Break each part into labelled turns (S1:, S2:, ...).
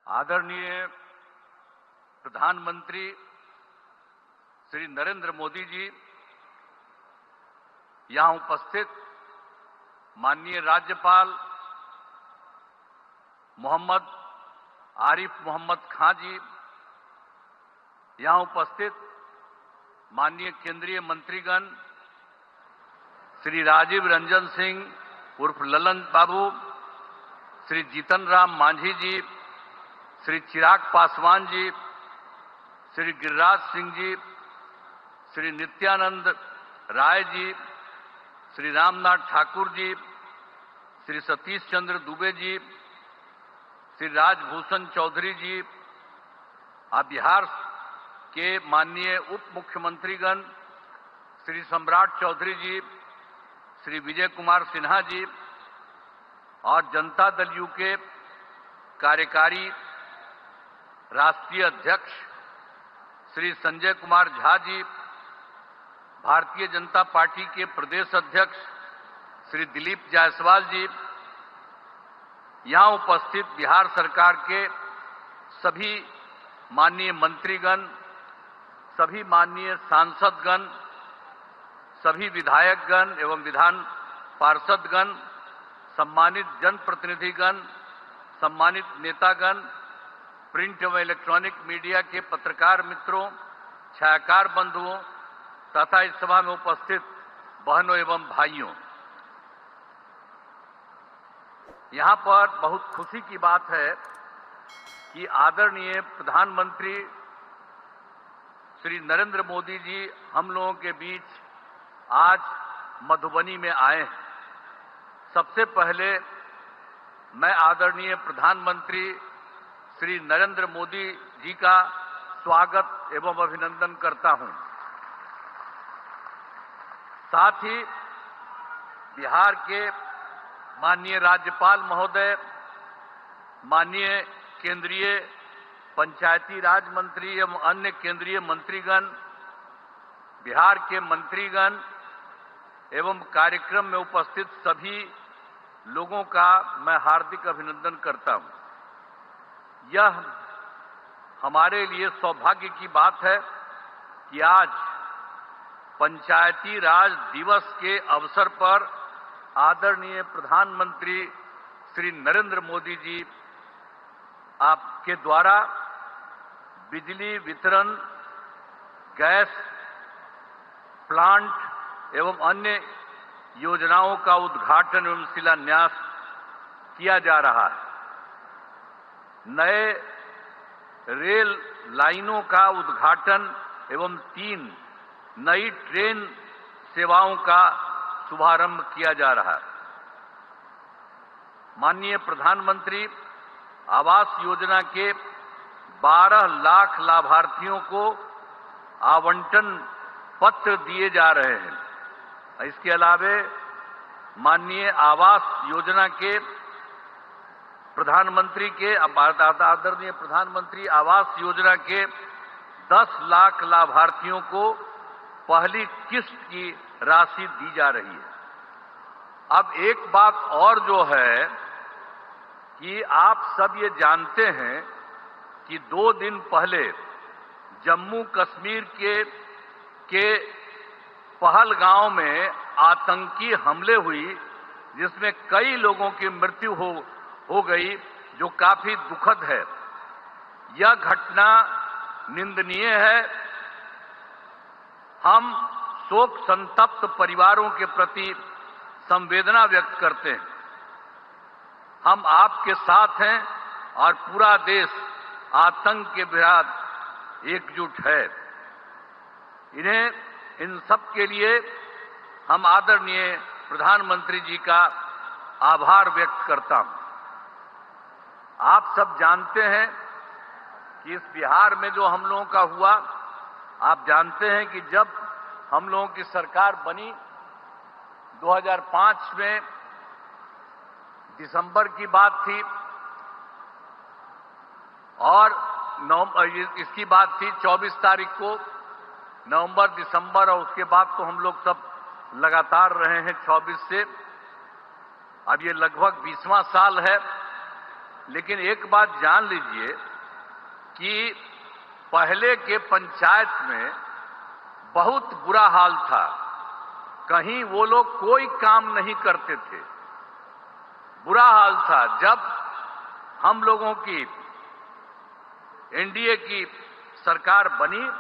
S1: आदरणीय प्रधानमंत्री श्री नरेंद्र मोदी जी, यहाँ उपस्थित माननीय राज्यपाल मोहम्मद आरिफ मोहम्मद खां जी, यहाँ उपस्थित माननीय केंद्रीय मंत्रीगण श्री राजीव रंजन सिंह उर्फ ललन बाबू, श्री जीतन राम मांझी जी, श्री चिराग पासवान जी, श्री गिरिराज सिंह जी, श्री नित्यानंद राय जी, श्री रामनाथ ठाकुर जी, श्री सतीश चंद्र दुबे जी, श्री राजभूषण चौधरी जी, बिहार के माननीय उप मुख्यमंत्रीगण श्री सम्राट चौधरी जी, श्री विजय कुमार सिन्हा जी और जनता दल यू के कार्यकारी राष्ट्रीय अध्यक्ष श्री संजय कुमार झा जी, भारतीय जनता पार्टी के प्रदेश अध्यक्ष श्री दिलीप जायसवाल जी, यहाँ उपस्थित बिहार सरकार के सभी माननीय मंत्रीगण, सभी माननीय सांसदगण, सभी विधायकगण एवं विधान पार्षदगण, सम्मानित जनप्रतिनिधिगण, सम्मानित नेतागण, प्रिंट एवं इलेक्ट्रॉनिक मीडिया के पत्रकार मित्रों, छायाकार बंधुओं तथा इस सभा में उपस्थित बहनों एवं भाइयों, यहाँ पर बहुत खुशी की बात है कि आदरणीय प्रधानमंत्री श्री नरेंद्र मोदी जी हम लोगों के बीच आज मधुबनी में आए हैं। सबसे पहले मैं आदरणीय प्रधानमंत्री श्री नरेंद्र मोदी जी का स्वागत एवं अभिनंदन करता हूं। साथ ही बिहार के माननीय राज्यपाल महोदय, माननीय केंद्रीय पंचायती राज मंत्री एवं अन्य केंद्रीय मंत्रीगण, बिहार के मंत्रीगण एवं कार्यक्रम में उपस्थित सभी लोगों का मैं हार्दिक अभिनंदन करता हूं। यह हमारे लिए सौभाग्य की बात है कि आज पंचायती राज दिवस के अवसर पर आदरणीय प्रधानमंत्री श्री नरेंद्र मोदी जी आपके द्वारा बिजली वितरण, गैस प्लांट एवं अन्य योजनाओं का उद्घाटन एवं शिलान्यास किया जा रहा है। नए रेल लाइनों का उद्घाटन एवं 3 नई ट्रेन सेवाओं का शुभारंभ किया जा रहा है। माननीय प्रधानमंत्री आवास योजना के 12 लाख लाभार्थियों को आवंटन पत्र दिए जा रहे हैं। इसके अलावे माननीय आवास योजना के प्रधानमंत्री के आदरणीय प्रधानमंत्री आवास योजना के 10 लाख लाभार्थियों को पहली किस्त की राशि दी जा रही है। अब एक बात और जो है कि आप सब ये जानते हैं कि 2 दिन पहले जम्मू कश्मीर के पहलगांव में आतंकी हमले हुई, जिसमें कई लोगों की मृत्यु हो गई, जो काफी दुखद है। यह घटना निंदनीय है। हम शोक संतप्त परिवारों के प्रति संवेदना व्यक्त करते हैं। हम आपके साथ हैं और पूरा देश आतंक के विरुद्ध एकजुट है। इन सब के लिए हम आदरणीय प्रधानमंत्री जी का आभार व्यक्त करता हूं। आप सब जानते हैं कि इस बिहार में जो हम लोगों का हुआ, आप जानते हैं कि जब हम लोगों की सरकार बनी 2005 में दिसंबर की बात थी और इसकी बात थी 24 तारीख को, नवंबर, दिसंबर और उसके बाद तो हम लोग सब लगातार रहे हैं 24 से। अब ये लगभग 20वां साल है लेकिन एक बात जान लीजिए कि पहले के पंचायत में बहुत बुरा हाल था। कहीं वो लोग कोई काम नहीं करते थे, बुरा हाल था। जब हम लोगों की एनडीए की सरकार बनी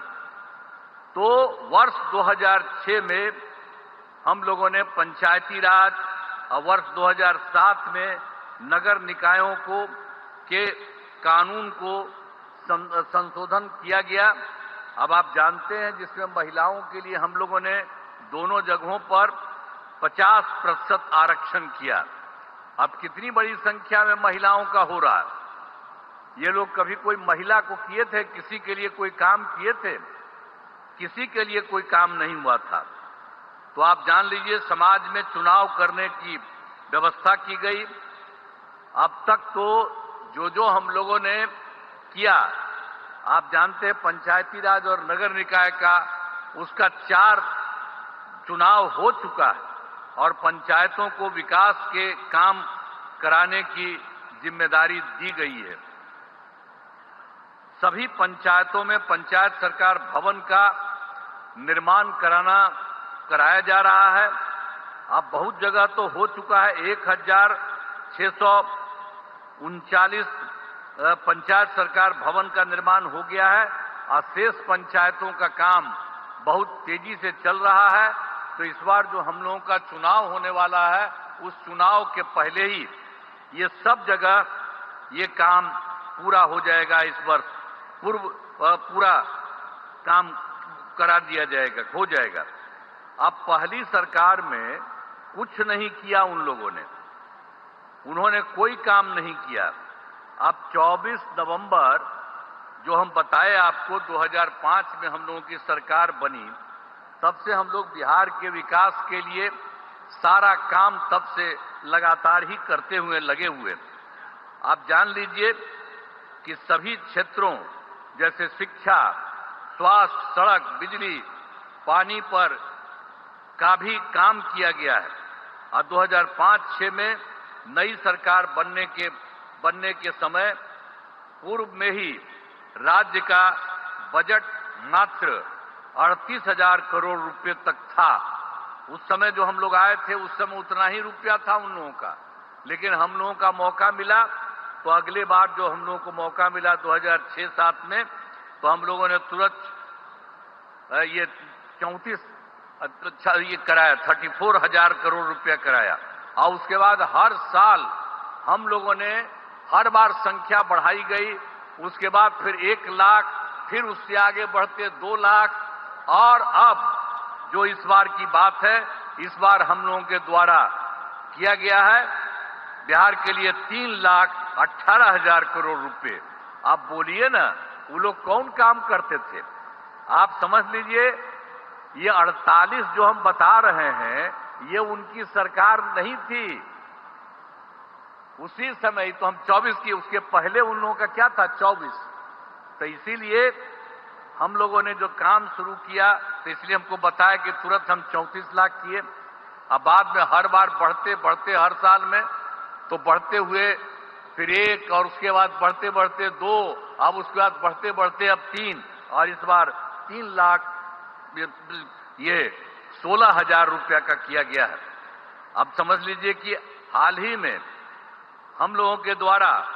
S1: तो वर्ष 2006 में हम लोगों ने पंचायती राज और वर्ष 2007 में नगर निकायों के कानून को संशोधन किया गया। अब आप जानते हैं जिसमें महिलाओं के लिए हम लोगों ने दोनों जगहों पर 50% आरक्षण किया। अब कितनी बड़ी संख्या में महिलाओं का हो रहा है। ये लोग कभी कोई महिला को किए थे, किसी के लिए कोई काम किए थे? किसी के लिए कोई काम नहीं हुआ था। तो आप जान लीजिए समाज में चुनाव करने की व्यवस्था की गई। अब तक तो जो हम लोगों ने किया, आप जानते हैं पंचायती राज और नगर निकाय का उसका 4 चुनाव हो चुका है और पंचायतों को विकास के काम कराने की जिम्मेदारी दी गई है। सभी पंचायतों में पंचायत सरकार भवन का निर्माण कराया जा रहा है। अब बहुत जगह तो हो चुका है। 1639 पंचायत सरकार भवन का निर्माण हो गया है और शेष पंचायतों का काम बहुत तेजी से चल रहा है। तो इस बार जो हम लोगों का चुनाव होने वाला है, उस चुनाव के पहले ही ये सब जगह ये काम पूरा हो जाएगा। इस वर्ष पूरा काम करा दिया जाएगा, हो जाएगा। अब पहली सरकार में कुछ नहीं किया उन लोगों ने, उन्होंने कोई काम नहीं किया। अब 24 नवंबर जो हम बताए आपको 2005 में हम लोगों की सरकार बनी, तब से हम लोग बिहार के विकास के लिए सारा काम तब से लगातार ही करते हुए लगे हुए। आप जान लीजिए कि सभी क्षेत्रों जैसे शिक्षा, स्वास्थ्य, सड़क, बिजली, पानी पर का भी काम किया गया है। और 2005-06 में नई सरकार बनने के समय पूर्व में ही राज्य का बजट मात्र 38,000 करोड़ रुपए तक था। उस समय जो हम लोग आए थे उस समय उतना ही रुपया था उन लोगों का। लेकिन हम लोगों का मौका मिला तो अगले बार जो हम लोगों को मौका मिला 2006-07 में, तो हम लोगों ने तुरंत ये 34,000 करोड़ रुपया कराया। और उसके बाद हर साल हम लोगों ने हर बार संख्या बढ़ाई गई। उसके बाद फिर 1 लाख, फिर उससे आगे बढ़ते 2 लाख, और अब जो इस बार की बात है, इस बार हम लोगों के द्वारा किया गया है बिहार के लिए 3,18,000 करोड़ रुपए। आप बोलिए ना, वो लोग कौन काम करते थे? आप समझ लीजिए ये 48 जो हम बता रहे हैं ये उनकी सरकार नहीं थी। उसी समय तो हम 24 की, उसके पहले उन लोगों का क्या था 24। तो इसीलिए हम लोगों ने जो काम शुरू किया, तो इसलिए हमको बताया कि तुरंत हम 34 लाख किए। अब बाद में हर बार बढ़ते बढ़ते हर साल में तो बढ़ते हुए फिर 1, और उसके बाद बढ़ते बढ़ते 2, अब उसके बाद बढ़ते बढ़ते अब 3, और इस बार 3 लाख ये 16,000 रुपया का किया गया है। अब समझ लीजिए कि हाल ही में हम लोगों के द्वारा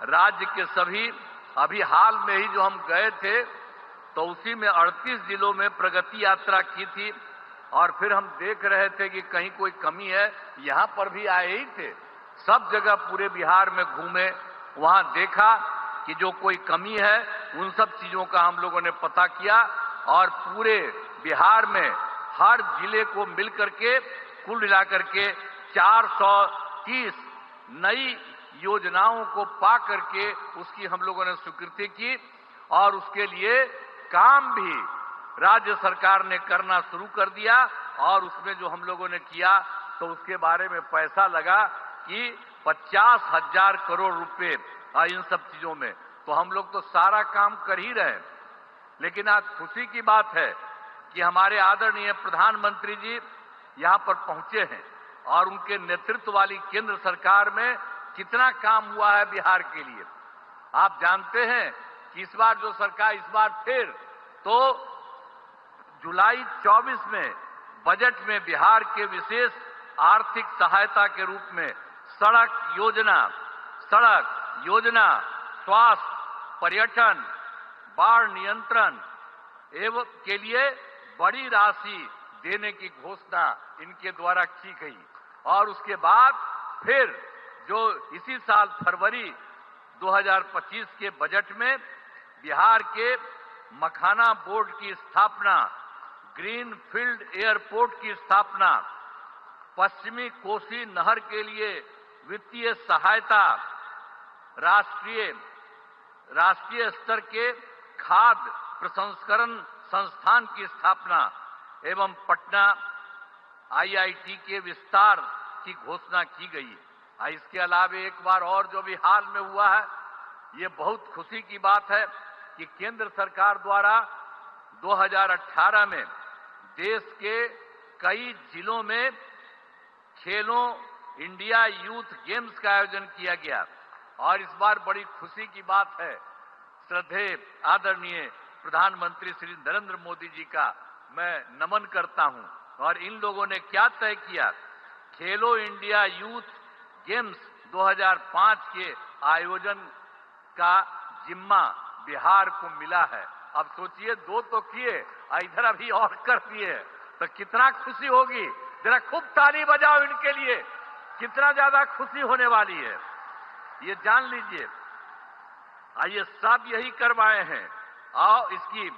S1: राज्य के सभी, अभी हाल में ही जो हम गए थे तो उसी में 38 जिलों में प्रगति यात्रा की थी। और फिर हम देख रहे थे कि कहीं कोई कमी है, यहां पर भी आए ही थे। सब जगह पूरे बिहार में घूमे, वहां देखा कि जो कोई कमी है उन सब चीजों का हम लोगों ने पता किया। और पूरे बिहार में हर जिले को मिलकर के कुल मिलाकर के 430 नई योजनाओं को पा करके उसकी हम लोगों ने स्वीकृति की। और उसके लिए काम भी राज्य सरकार ने करना शुरू कर दिया। और उसमें जो हम लोगों ने किया तो उसके बारे में पैसा लगा कि 50,000 करोड़ रुपए इन सब चीजों में। तो हम लोग तो सारा काम कर ही रहे हैं। लेकिन आज खुशी की बात है कि हमारे आदरणीय प्रधानमंत्री जी यहां पर पहुंचे हैं और उनके नेतृत्व वाली केंद्र सरकार में कितना काम हुआ है बिहार के लिए। आप जानते हैं कि इस बार जो सरकार, इस बार फिर तो जुलाई 24 में बजट में बिहार के विशेष आर्थिक सहायता के रूप में सड़क योजना, स्वास्थ्य, पर्यटन, बाढ़ नियंत्रण एवं के लिए बड़ी राशि देने की घोषणा इनके द्वारा की गई। और उसके बाद फिर जो इसी साल फरवरी 2025 के बजट में बिहार के मखाना बोर्ड की स्थापना, ग्रीन फील्ड एयरपोर्ट की स्थापना, पश्चिमी कोसी नहर के लिए वित्तीय सहायता, राष्ट्रीय स्तर के खाद्य प्रसंस्करण संस्थान की स्थापना एवं पटना IIT के विस्तार की घोषणा की गई है। इसके अलावा एक बार और जो भी हाल में हुआ है, ये बहुत खुशी की बात है कि केंद्र सरकार द्वारा 2018 में देश के कई जिलों में खेलो इंडिया यूथ गेम्स का आयोजन किया गया। और इस बार बड़ी खुशी की बात है, श्रद्धेय आदरणीय प्रधानमंत्री श्री नरेंद्र मोदी जी का मैं नमन करता हूं। और इन लोगों ने क्या तय किया, खेलो इंडिया यूथ गेम्स 2005 के आयोजन का जिम्मा बिहार को मिला है। अब सोचिए, 2 तो किए, इधर अभी और कर दिए, तो कितना खुशी होगी। जरा खूब ताली बजाओ इनके लिए, कितना ज्यादा खुशी होने वाली है, ये जान लीजिए। ये सब यही करवाए हैं। और इसकी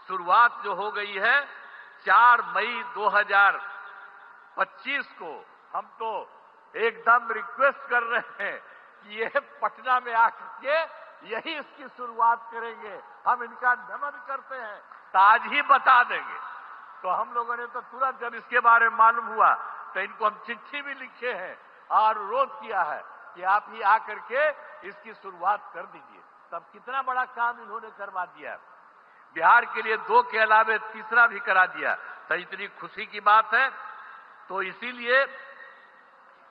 S1: शुरुआत जो हो गई है 4 मई 2025 को, हम तो एकदम रिक्वेस्ट कर रहे हैं कि ये पटना में आकर के यही इसकी शुरुआत करेंगे। हम इनका नमन करते हैं, तो आज ही बता देंगे। तो हम लोगों ने तो तुरंत जब इसके बारे में मालूम हुआ तो इनको हम चिट्ठी भी लिखे हैं और अनुरोध किया है कि आप ही आकर के इसकी शुरुआत कर दीजिए। तब कितना बड़ा काम इन्होंने करवा दिया, बिहार के लिए 2 के अलावे तीसरा भी करा दिया। तो इतनी खुशी की बात है। तो इसीलिए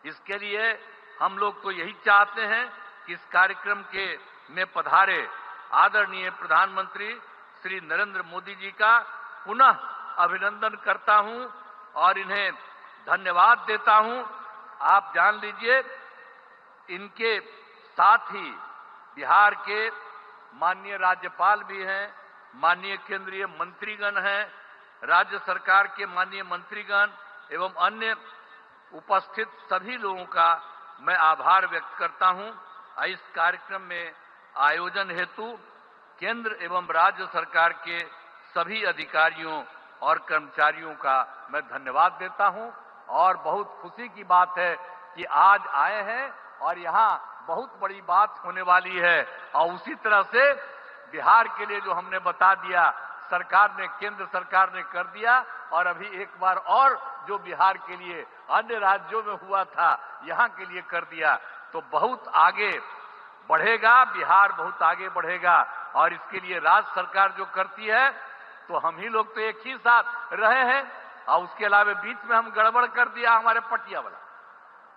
S1: इसके लिए हम लोग तो यही चाहते हैं कि इस कार्यक्रम के में पधारे आदरणीय प्रधानमंत्री श्री नरेंद्र मोदी जी का पुनः अभिनंदन करता हूं और इन्हें धन्यवाद देता हूं। आप जान लीजिए, इनके साथ ही बिहार के माननीय राज्यपाल भी हैं, माननीय केंद्रीय मंत्रीगण हैं, राज्य सरकार के माननीय मंत्रीगण एवं अन्य उपस्थित सभी लोगों का मैं आभार व्यक्त करता हूं। इस कार्यक्रम में आयोजन हेतु केंद्र एवं राज्य सरकार के सभी अधिकारियों और कर्मचारियों का मैं धन्यवाद देता हूं। और बहुत खुशी की बात है कि आज आए हैं और यहाँ बहुत बड़ी बात होने वाली है। और उसी तरह से बिहार के लिए जो हमने बता दिया, सरकार ने, केंद्र सरकार ने कर दिया। और अभी एक बार और जो बिहार के लिए अन्य राज्यों में हुआ था, यहाँ के लिए कर दिया, तो बहुत आगे बढ़ेगा, बिहार बहुत आगे बढ़ेगा। और इसके लिए राज्य सरकार जो करती है, तो हम ही लोग तो एक ही साथ रहे हैं। और उसके अलावा बीच में हम गड़बड़ कर दिया हमारे पटिया वाला,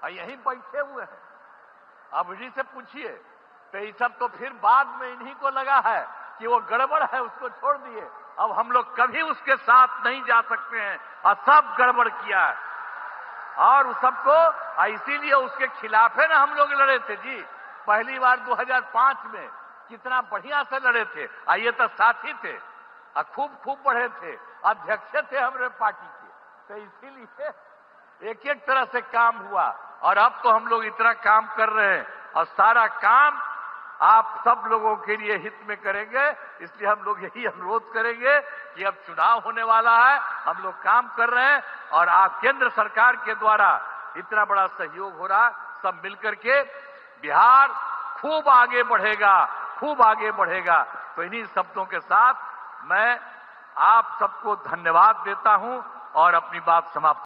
S1: और यहीं बैठे हुए हैं। अब इन्हीं से पूछिए, तो ये सब तो फिर बाद में इन्हीं को लगा है कि वो गड़बड़ है, उसको छोड़ दिए। अब हम लोग कभी उसके साथ नहीं जा सकते हैं, और सब गड़बड़ किया है। और उस सबको, इसीलिए उसके खिलाफ है ना हम लोग लड़े थे जी। पहली बार 2005 में कितना बढ़िया से लड़े थे। ये तो साथी थे, खूब बढ़े थे, अध्यक्ष थे हमारे पार्टी के। तो इसीलिए एक एक तरह से काम हुआ। और अब तो हम लोग इतना काम कर रहे हैं, और सारा काम आप सब लोगों के लिए हित में करेंगे। इसलिए हम लोग यही अनुरोध करेंगे कि अब चुनाव होने वाला है, हम लोग काम कर रहे हैं, और आप केंद्र सरकार के द्वारा इतना बड़ा सहयोग हो रहा, सब मिलकर के बिहार खूब आगे बढ़ेगा, खूब आगे बढ़ेगा। तो इन्हीं शब्दों के साथ मैं आप सबको धन्यवाद देता हूं और अपनी बात समाप्त